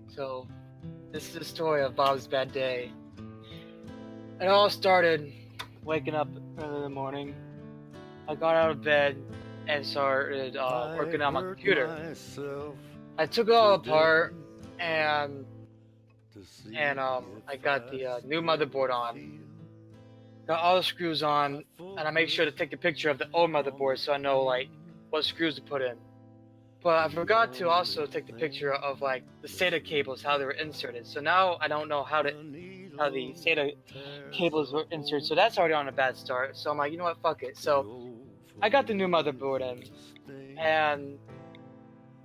So, this is the story of Bob's bad day. It all started waking up early in the morning. I got out of bed and started working on my computer. I took it all apart and I got the new motherboard on. Got all the screws on, and I make sure to take a picture of the old motherboard so I know like what screws to put in. But I forgot to also take the picture of like the SATA cables, how they were inserted. So now I don't know how the SATA cables were inserted. So that's already on a bad start. So I'm like, you know what, fuck it. So I got the new motherboard in, and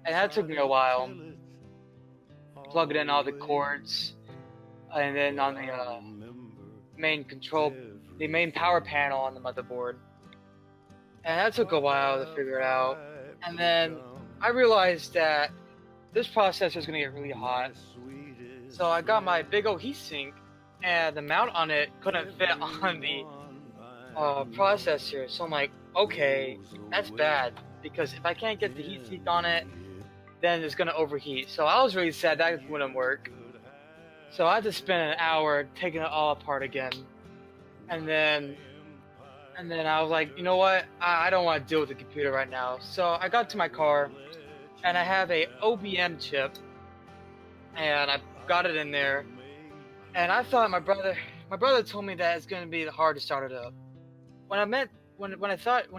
that took me a while. Plugged in all the cords, and then on the main power panel on the motherboard, and that took a while to figure it out. And then I realized that this processor is gonna get really hot, so I got my big old heatsink, and the mount on it couldn't fit on the processor. So I'm like, okay, that's bad, because if I can't get the heatsink on it, then it's gonna overheat. So I was really sad that wouldn't work. So I had to spend an hour taking it all apart again, and then I was like, you know what? I don't want to deal with the computer right now. So I got to my car, and I have a OBM chip, and I got it in there. And I thought my brother told me that it's gonna be hard to start it up. When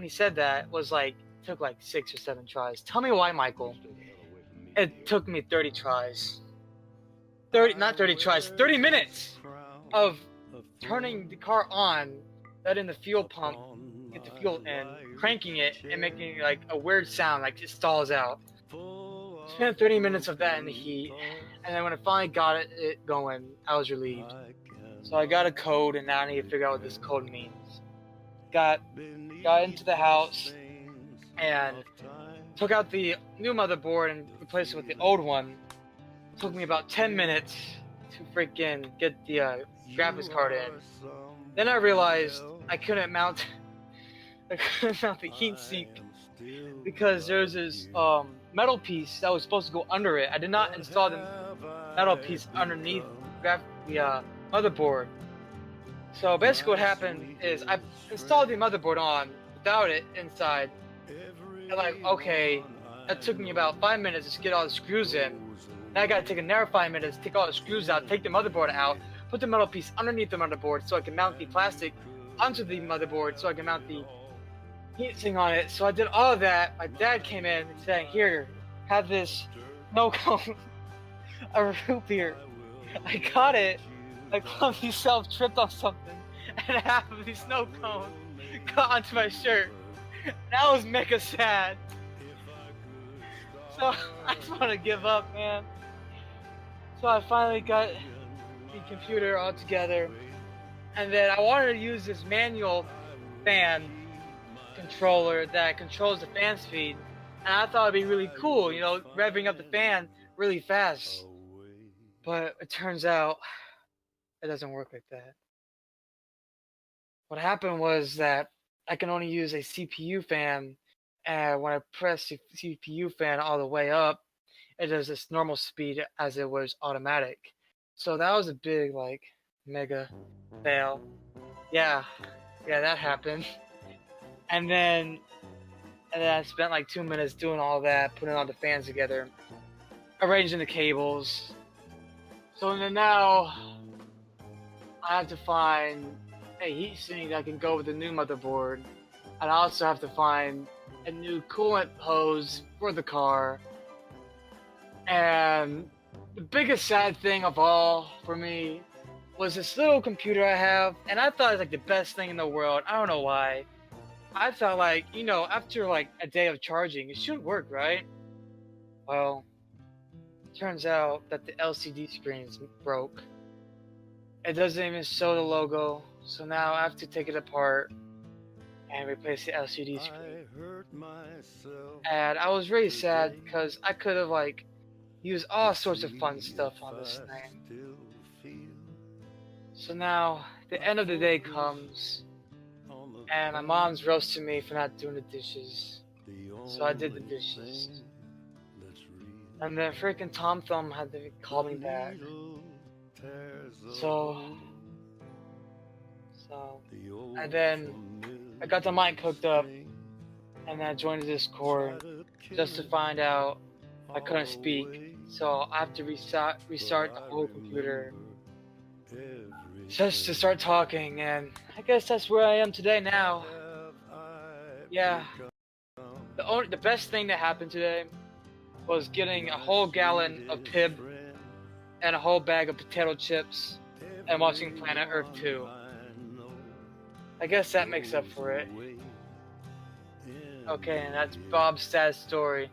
he said that was like it took like 6 or 7 tries. Tell me why, Michael. It took me 30 tries. 30 minutes of turning the car on, letting the fuel pump get the fuel in, cranking it, and making like a weird sound, like it stalls out. Spent 30 minutes of that in the heat, and then when I finally got it going, I was relieved. So I got a code, and now I need to figure out what this code means. Got into the house, and took out the new motherboard and replaced it with the old one. It took me about 10 minutes to freaking get the graphics card in. Then I realized I couldn't mount the heatsink because there's this metal piece that was supposed to go under it. I did not install the metal piece underneath the motherboard. So basically what happened is I installed the motherboard on without it inside. And like, okay, that took me about 5 minutes to get all the screws in. Now I gotta take another 5 minutes, take all the screws out, take the motherboard out, put the metal piece underneath the motherboard so I can mount the plastic onto the motherboard so I can mount the heatsink on it. So I did all of that. My dad came in and said, here, have this snow cone, a root beer. I got it. I clumsy self tripped on something, and half of the snow cone got onto my shirt. And I was mega sad. So I just want to give up, man. So I finally got the computer all together, and then I wanted to use this manual fan controller that controls the fan speed, and I thought it'd be really cool, you know, revving up the fan really fast. But it turns out it doesn't work like that. What happened was that I can only use a CPU fan, and when I press the CPU fan all the way up, it does this normal speed as it was automatic. So that was a big, like, mega fail. Yeah, that happened. And then I spent like 2 minutes doing all that, putting all the fans together, arranging the cables. So then now I have to find a heatsink that can go with the new motherboard, and I also have to find a new coolant hose for the car. And the biggest sad thing of all for me was this little computer I have, and I thought it was like the best thing in the world. I don't know why. I thought, like, you know, after like a day of charging, it should work, right? Well, turns out that the LCD screen is broke. It doesn't even show the logo, so now I have to take it apart and replace the LCD screen. And I was really sad because I could have like used all sorts of fun stuff on this thing. So now the end of the day comes, and my mom's roasting me for not doing the dishes. So I did the dishes. And then freaking Tom Thumb had to call me back. So, and then I got the mic hooked up, and then I joined the Discord just to find out I couldn't speak. So I have to restart the whole computer just to start talking, and I guess that's where I am today now. Yeah, the best thing that happened today was getting a whole gallon of Pib and a whole bag of potato chips and watching Planet Earth 2. I guess that makes up for it. Okay, and that's Bob's sad story.